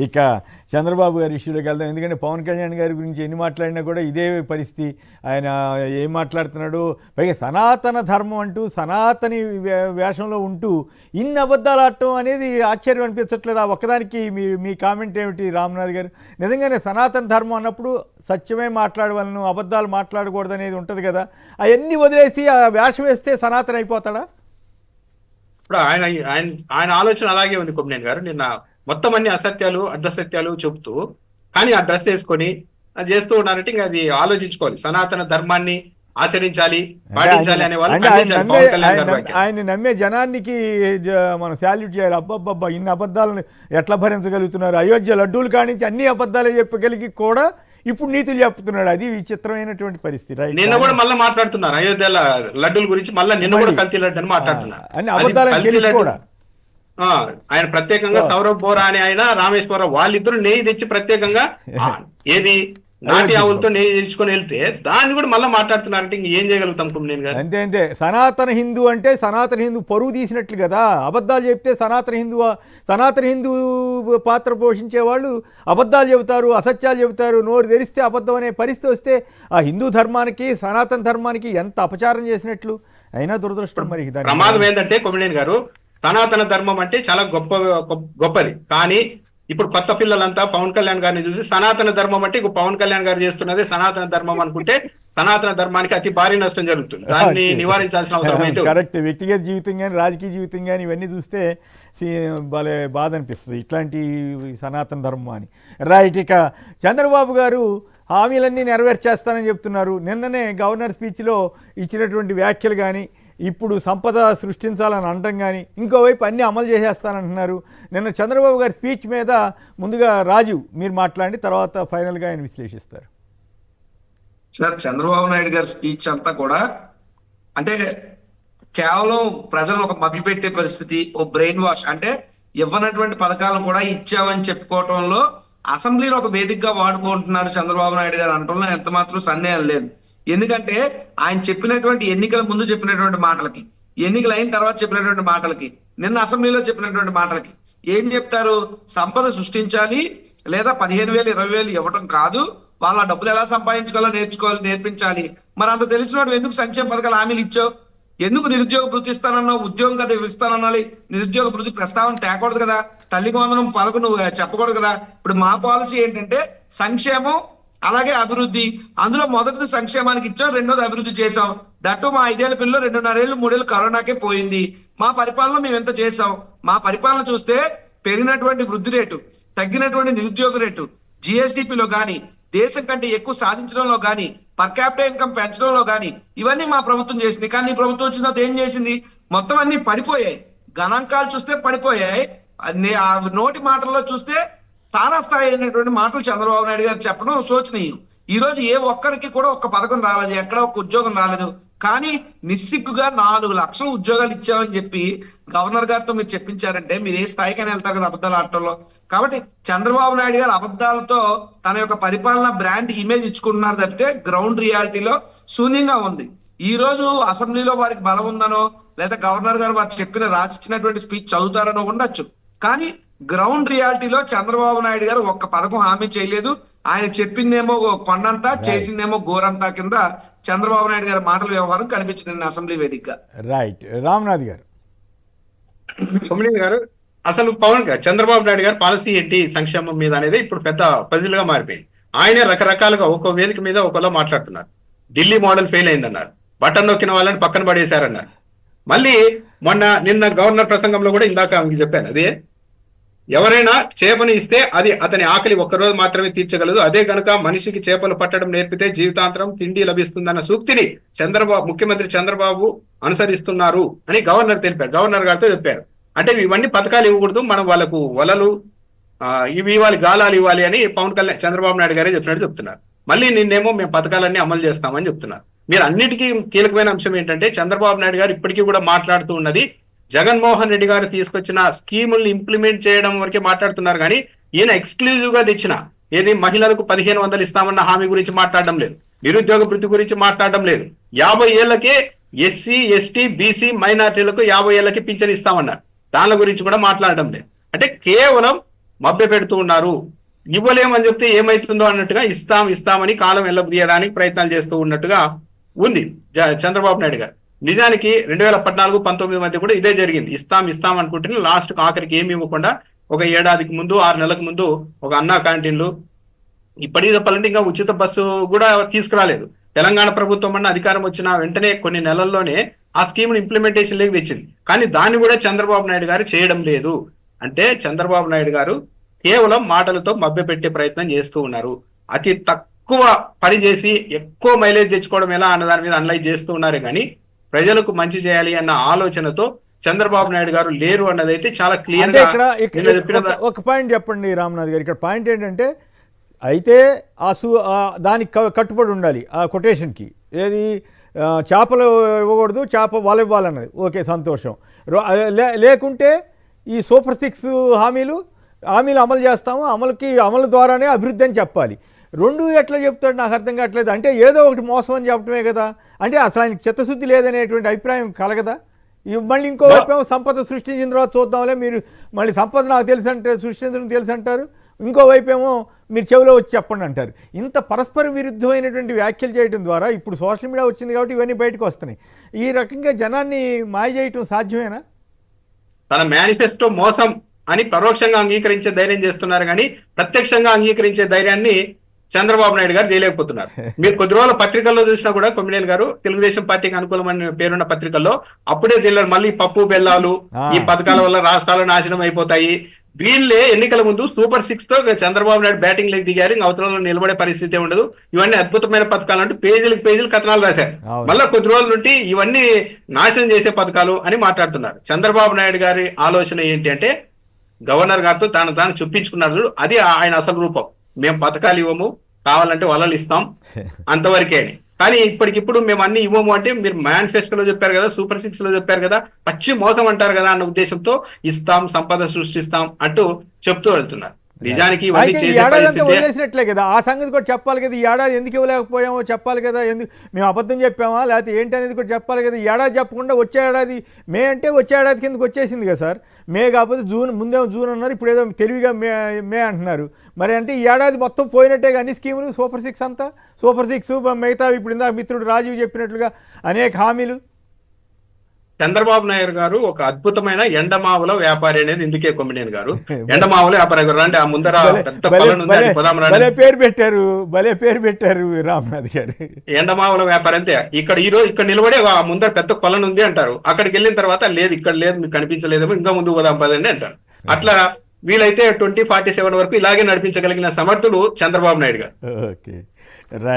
ఇక చంద్రబాబు గారి ఇష్యూలోకి వెళ్దాం. ఎందుకంటే పవన్ కళ్యాణ్ గారి గురించి ఎన్ని మాట్లాడినా కూడా ఇదే పరిస్థితి. ఆయన ఏం మాట్లాడుతున్నాడు, పైగా సనాతన ధర్మం అంటూ సనాతని వేషంలో ఉంటూ ఇన్ని అబద్ధాలు ఆడటం అనేది ఆశ్చర్యం అనిపించట్లేదు. ఆ ఒక్కదానికి మీ కామెంట్ ఏమిటి రామ్నాథ్ గారు? నిజంగానే సనాతన ధర్మం అన్నప్పుడు సత్యమే మాట్లాడవలను, అబద్ధాలు మాట్లాడకూడదు అనేది ఉంటుంది కదా. అవన్నీ వదిలేసి ఆ వేషం వేస్తే సనాతన అయిపోతాడా? ఇప్పుడు ఆయన ఆయన ఆయన ఆలోచన అలాగే ఉంది కొమ్మినేని గారు. నిన్న మొత్తం అన్ని అసత్యాలు అర్ధసత్యాలు చెబుతూ కానీ ఆ డ్రెస్ వేసుకొని అది చేస్తూ ఉన్నారంటే ఇంకా అది ఆలోచించుకోవాలి. సనాతన ధర్మాన్ని ఆచరించాలి, పాటించాలి అనే వాళ్ళు ఆయన నమ్మే జనానికి మనం శాల్యూట్ చేయాలి. అబ్బబ్బబ్బా, ఇన్ని అబద్ధాలను ఎట్లా భరించగలుగుతున్నారు? అయోధ్య లడ్డూలు కానించి అన్ని అబద్ధాలు చెప్పగలిగి కూడా ఇప్పుడు నీతులు చెప్తున్నాడు. అది విచిత్రమైనటువంటి పరిస్థితి. నిన్న కూడా మళ్ళీ మాట్లాడుతున్నారు అయోధ్య లడ్డూల గురించి. మళ్ళీ నిన్న కూడా కల్తీ లడ్డు అని మాట్లాడుతున్నారు. అన్ని అబద్ధాలు కూడా ఆయన ప్రత్యేకంగా సౌరవ్ బోరా అని ఆయన రామేశ్వరరావు వాళ్ళిద్దరు నెయ్యి తెచ్చి ప్రత్యేకంగా ఏది నాటి ఆవులతో నెయ్యి తెచ్చుకొని వెళ్తే దాన్ని కూడా మళ్ళీ మాట్లాడుతున్నారంటే ఇంక ఏం చేయగలుగుతాం కొమ్మినేని గారు? అంతే అంతే. సనాతన హిందూ అంటే సనాతన హిందూ పరువు తీసినట్లు కదా. అబద్ధాలు చెప్తే సనాతన హిందూ పాత్ర పోషించే వాళ్ళు అబద్ధాలు చెబుతారు, అసత్యాలు చెబుతారు. నోరు తెరిస్తే అబద్ధం అనే పరిస్థితి వస్తే ఆ హిందూ ధర్మానికి సనాతన ధర్మానికి ఎంత అపచారం చేసినట్లు. అయినా దురదృష్టం. మరి ప్రమాదం ఏంటంటే కొమ్మినేని గారు, సనాతన ధర్మం అంటే చాలా గొప్పది. కానీ ఇప్పుడు కొత్త పిల్లలంతా పవన్ కళ్యాణ్ గారిని చూసి సనాతన ధర్మం అంటే పవన్ కళ్యాణ్ గారు చేస్తున్నదే సనాతన ధర్మం అనుకుంటే సనాతన ధర్మానికి అతి భారీ నష్టం జరుగుతుంది. దాన్ని నివారించాల్సిన అవసరం అయితే కరెక్ట్. వ్యక్తిగత జీవితం కానీ రాజకీయ జీవితం కానీ ఇవన్నీ చూస్తే భలే బాధ అనిపిస్తుంది ఇట్లాంటి సనాతన ధర్మం అని. రైట్. ఇక చంద్రబాబు గారు హామీలన్నీ నెరవేర్చేస్తానని చెప్తున్నారు. నిన్ననే గవర్నర్ స్పీచ్లో ఇచ్చినటువంటి వ్యాఖ్యలు కానీ, ఇప్పుడు సంపద సృష్టించాలని అనడం కానీ, ఇంకోవైపు అన్నీ అమలు చేసేస్తానంటున్నారు. నిన్న చంద్రబాబు గారి స్పీచ్ మీద ముందుగా రాజీవ్ మీరు మాట్లాడి తర్వాత ఫైనల్గా ఆయన విశ్లేషిస్తారు. సార్, చంద్రబాబు నాయుడు గారి స్పీచ్ అంతా కూడా అంటే కేవలం ప్రజలను ఒక మభ్యపెట్టే పరిస్థితి, ఓ బ్రెయిన్ వాష్. అంటే ఇవ్వనటువంటి పథకాలను కూడా ఇచ్చామని చెప్పుకోవటంలో అసెంబ్లీలో ఒక వేదికగా వాడుకుంటున్నారు చంద్రబాబు నాయుడు గారు అనటంలో ఎంత మాత్రం సందేహం లేదు. ఎందుకంటే ఆయన చెప్పినటువంటి ఎన్నికల ముందు చెప్పినటువంటి మాటలకి, ఎన్నికలు అయిన తర్వాత చెప్పినటువంటి మాటలకి, నిన్న అసెంబ్లీలో చెప్పినటువంటి మాటలకి ఏం చెప్తారు? సంపద సృష్టించాలి, లేదా 15,000 20,000 ఇవ్వటం కాదు, వాళ్ళ డబ్బులు ఎలా సంపాదించుకోవాలో నేర్పించాలి. మరి అంత తెలిసినట్టు ఎందుకు సంక్షేమ పథకాలు హామీలు ఇచ్చావు? ఎందుకు నిరుద్యోగ భృతి ఇస్తానన్నావు? ఉద్యోగం కదా ఇస్తానన్నాలి, నిరుద్యోగ భృతి ప్రస్తావన తేకూడదు కదా, తల్లికి వందనం పథకం నువ్వు చెప్పకూడదు కదా. ఇప్పుడు మా పాలసీ ఏంటంటే సంక్షేమం అలాగే అభివృద్ధి. అందులో మొదటిది సంక్షేమానికి ఇచ్చాం, రెండోది అభివృద్ధి చేసాం. దట్టు మా 5 ఏళ్ల పిల్లలు 2.5 ఏళ్ళు 3 ఏళ్ళు కరోనాకే పోయింది. మా పరిపాలన మేము ఎంత చేసాం? మా పరిపాలన చూస్తే పెరిగినటువంటి వృద్ధి రేటు, తగ్గినటువంటి నిరుద్యోగ రేటు, జిఎస్డిపిలో కానీ, దేశం కంటే ఎక్కువ సాధించడంలో కానీ, పర్ క్యాపిటల్ ఇన్కమ్ పెంచడంలో కానీ ఇవన్నీ మా ప్రభుత్వం చేసింది. కానీ ఈ ప్రభుత్వం వచ్చిన తర్వాత ఏం చేసింది? మొత్తం అన్ని పడిపోయాయి. గణాంకాలు చూస్తే పడిపోయాయి, ఆ నోటి మాటల్లో చూస్తే తారాస్థాయి అయినటువంటి మాటలు చంద్రబాబు నాయుడు గారు చెప్పడం శోచనీయం. ఈ రోజు ఏ ఒక్కరికి కూడా ఒక్క పథకం రాలేదు, ఎక్కడ ఒక్క ఉద్యోగం రాలేదు. కానీ నిస్సిగ్గుగా 4 లక్షల ఉద్యోగాలు ఇచ్చామని చెప్పి గవర్నర్ గారితో మీరు చెప్పించారంటే మీరు ఏ స్థాయికైనా వెళ్తారు కదా అబద్ధాలు ఆడటంలో. కాబట్టి చంద్రబాబు నాయుడు గారు అబద్ధాలతో తన యొక్క పరిపాలన బ్రాండ్ ఇమేజ్ ఇచ్చుకుంటున్నారు తప్పితే గ్రౌండ్ రియాలిటీలో శూన్యంగా ఉంది. ఈ రోజు అసెంబ్లీలో వారికి బలం ఉందనో, లేదా గవర్నర్ గారు వారు రాసిచ్చినటువంటి స్పీచ్ చదువుతారనో ఉండొచ్చు. కానీ గ్రౌండ్ రియాలిటీలో చంద్రబాబు నాయుడు గారు ఒక్క పథకం హామీ చేయలేదు. ఆయన చెప్పిందేమో కొండంతా, చేసిందేమో గోరంతా కింద చంద్రబాబు నాయుడు గారి మాటల వ్యవహారం కనిపించింది అసెంబ్లీ వేదికగా. రైట్. రామ్నాథ్ గారు. కొమ్మినేని గారు, అసలు చంద్రబాబు నాయుడు గారు పాలసీ ఏంటి సంక్షేమం మీద అనేది ఇప్పుడు పెద్ద పజిల్ గా మారిపోయింది. ఆయనే రకరకాలుగా ఒక్కో వేదిక మీద ఒకలా మాట్లాడుతున్నారు. ఢిల్లీ మోడల్ ఫెయిల్ అయిందన్నారు, బటన్ నొక్కిన వాళ్ళని పక్కన పడేశారన్నారు. మళ్ళీ నిన్న గవర్నర్ ప్రసంగంలో కూడా ఇందాక మీకు చెప్పాను, అదే ఎవరైనా చేపని ఇస్తే అది అతని ఆకలి ఒక్కరోజు మాత్రమే తీర్చగలదు, అదే కనుక మనిషికి చేపలు పట్టడం నేర్పితే జీవితాంతరం తిండి లభిస్తుందన్న సూక్తిని ముఖ్యమంత్రి చంద్రబాబు అనుసరిస్తున్నారు అని గవర్నర్ తెలిపారు. గవర్నర్ గారితో చెప్పారు. అంటే ఇవన్నీ పథకాలు ఇవ్వకూడదు, మనం వాళ్ళకు వలలు ఇవి ఇవ్వాలి, గాలాలు ఇవ్వాలి అని చంద్రబాబు నాయుడు గారే చెప్పినట్టు చెప్తున్నారు. మళ్ళీ నిన్నేమో మేము పథకాలన్నీ అమలు చేస్తామని చెప్తున్నారు. మీరు అన్నిటికీ కీలకమైన అంశం ఏంటంటే చంద్రబాబు నాయుడు గారు ఇప్పటికీ కూడా మాట్లాడుతూ ఉన్నది జగన్మోహన్ రెడ్డి గారు తీసుకొచ్చిన స్కీముల్ని ఇంప్లిమెంట్ చేయడం వరకే మాట్లాడుతున్నారు. కానీ ఈయన ఎక్స్క్లూజివ్ గా తెచ్చిన ఏది మహిళలకు 1,500 ఇస్తామన్న హామీ గురించి మాట్లాడడం లేదు, నిరుద్యోగ వృత్తి గురించి మాట్లాడడం లేదు. 50 ఏళ్లకే ఎస్సీ ఎస్టీ బీసీ మైనార్టీలకు 50 ఏళ్లకి పింఛన్ ఇస్తామన్నారు, దాని గురించి కూడా మాట్లాడడం లేదు. అంటే కేవలం మభ్య పెడుతూ ఉన్నారు. ఇవ్వలేమని చెప్తే ఏమైతుందో అన్నట్టుగా ఇస్తామని కాలం వెళ్ళబుదీయడానికి ప్రయత్నాలు చేస్తూ ఉన్నట్టుగా ఉంది చంద్రబాబు నాయుడు గారు. నిజానికి 2014-19 మధ్య కూడా ఇదే జరిగింది. ఇస్తాం అనుకుంటున్నా లాస్ట్ ఆఖరికి ఏమి ఇవ్వకుండా ఒక ఏడాదికి ముందు 6 నెలలకు ముందు ఒక అన్నా క్యాంటీన్లు, ఇప్పటికీ చెప్పాలంటే ఇంకా ఉచిత బస్సు కూడా తీసుకురాలేదు. తెలంగాణ ప్రభుత్వం అన్న అధికారం వచ్చిన వెంటనే కొన్ని నెలల్లోనే ఆ స్కీమ్ ఇంప్లిమెంటేషన్ లేక తెచ్చింది. కానీ దాన్ని కూడా చంద్రబాబు నాయుడు గారు చేయడం లేదు. అంటే చంద్రబాబు నాయుడు గారు కేవలం మాటలతో మభ్యపెట్టే ప్రయత్నం చేస్తూ ఉన్నారు. అతి తక్కువ పని చేసి ఎక్కువ మైలేజ్ తెచ్చుకోవడం ఎలా అన్న దాని మీద అనలైజ్ చేస్తూ ఉన్నారు. కానీ ప్రజలకు మంచి చేయాలి అన్న ఆలోచనతో చంద్రబాబు నాయుడు గారు లేరు అన్నది అయితే చాలా క్లియర్ గా. ఒక పాయింట్ చెప్పండి రామనాథ్ గారు, ఇక్కడ పాయింట్ ఏంటంటే అయితే దానికి కట్టుబడి ఉండాలి ఆ కొటేషన్కి. ఏది చేపలు ఇవ్వకూడదు, చేప వల ఇవ్వాలన్నది. ఓకే, సంతోషం. లేకుంటే ఈ సూపర్ 6 హామీలు అమలు చేస్తాము, అమలు ద్వారానే అభివృద్ధి అని చెప్పాలి. రెండు ఎట్లా చెప్తాడు నాకు అర్థం కావట్లేదు. అంటే ఏదో ఒకటి మోసం అని చెప్పడమే కదా. అంటే అసలు ఆయనకి చిత్తశుద్ధి లేదనేటువంటి అభిప్రాయం కలగదా? మళ్ళీ ఇంకోవైపు ఏమో సంపద సృష్టించిన తర్వాత చూద్దాంలే, మీరు మళ్ళీ సంపద నాకు తెలుసు అంటే సృష్టించడం తెలుసు అంటారు, ఇంకోవైపు ఏమో మీరు చెవిలో వచ్చి చెప్పండి అంటారు. ఇంత పరస్పర విరుద్ధమైనటువంటి వ్యాఖ్యలు చేయడం ద్వారా ఇప్పుడు సోషల్ మీడియా వచ్చింది కాబట్టి ఇవన్నీ బయటకు వస్తున్నాయి. ఈ రకంగా జనాన్ని మాయ చేయటం సాధ్యమేనా? తన మేనిఫెస్టో మోసం అని పరోక్షంగా అంగీకరించే ధైర్యం చేస్తున్నారు, కానీ ప్రత్యక్షంగా అంగీకరించే ధైర్యాన్ని చంద్రబాబు నాయుడు గారు చేయలేకపోతున్నారు. మీరు కొద్ది రోజుల పత్రికల్లో చూసినా కూడా కొమ్మినేని గారు తెలుగుదేశం పార్టీకి అనుకూలమైన పేరున్న పత్రికల్లో అప్పుడే దీనిలో మళ్ళీ పప్పు బెల్లాలు, ఈ పథకాల వల్ల రాష్ట్రాలు నాశనం అయిపోతాయి, వీళ్ళే ఎన్నికల ముందు సూపర్ 6 తో చంద్రబాబు నాయుడు బ్యాటింగ్ లెగ్ దిగారు, అవతలలో నిలబడే పరిస్థితి ఉండదు, ఇవన్నీ అద్భుతమైన పథకాలు అంటూ పేజీలు కథనాలు రాశారు. మళ్ళా కొద్ది రోజుల నుండి ఇవన్నీ నాశనం చేసే పథకాలు అని మాట్లాడుతున్నారు. చంద్రబాబు నాయుడు గారి ఆలోచన ఏంటి అంటే గవర్నర్ గారితో తాను చూపించుకున్నారు. అది ఆయన అసలు రూపం. మేము పథకాలు ఇవ్వము, కావాలంటే వలలు ఇస్తాం, అంతవరకే అని. కానీ ఇప్పటికిప్పుడు మేము అన్ని ఇవ్వము అంటే మీరు మేనిఫెస్టోలో చెప్పారు కదా, సూపర్ 6 లో చెప్పారు కదా, పచ్చి మోసం అంటారు కదా అన్న ఉద్దేశంతో ఇస్తాం, సంపద సృష్టిస్తాం అంటూ చెప్తూ వెళ్తున్నారు. నిజానికి వదిలేసినట్లే కదా, ఆ సంగతి కూడా చెప్పాలి కదా. ఈ ఏడాది ఎందుకు ఇవ్వలేకపోయామో చెప్పాలి కదా, ఎందుకు మేము అబద్ధం చెప్పామా లేకపోతే ఏంటి అనేది కూడా చెప్పాలి కదా. ఈ ఏడాది చెప్పకుండా వచ్చే ఏడాది మే అంటే వచ్చే ఏడాది కిందకి వచ్చేసింది కదా సార్. మే కాకపోతే జూన్, ముందేమో జూన్ అన్నారు, ఇప్పుడు ఏదో తెలివిగా మే అంటున్నారు. మరి అంటే ఈ ఏడాది మొత్తం పోయినట్టే అన్ని స్కీములు, సూపర్ 6 అంతా, సూపర్ 6 మిగతా ఇప్పుడు ఇందాక మిత్రుడు రాజీవ్ చెప్పినట్లుగా అనేక హామీలు. చంద్రబాబు నాయుడు గారు ఒక అద్భుతమైన ఎండమావుల వ్యాపారి అనేది ఇందుకే కొమ్మినేని గారు ఎండమావుల వ్యాపారి గారు. అంటే ఆ ముందర భలే పేరు పెట్టారు రామనాథ్ గారు, ఎండమావుల వ్యాపారి. అంతే, ఇక్కడ నిలబడి ఆ ముందర పెద్ద కొలను ఉంది అంటారు, అక్కడికి వెళ్ళిన తర్వాత లేదు ఇక్కడ లేదు మీకు కనిపించలేదేమో, ఇంకా ముందు పోదాం పదండి అంటారు. అట్లా వీలైతే 2047 వరకు ఇలాగే నడిపించగలిగిన సమర్థుడు చంద్రబాబు నాయుడు గారు. Okay, right.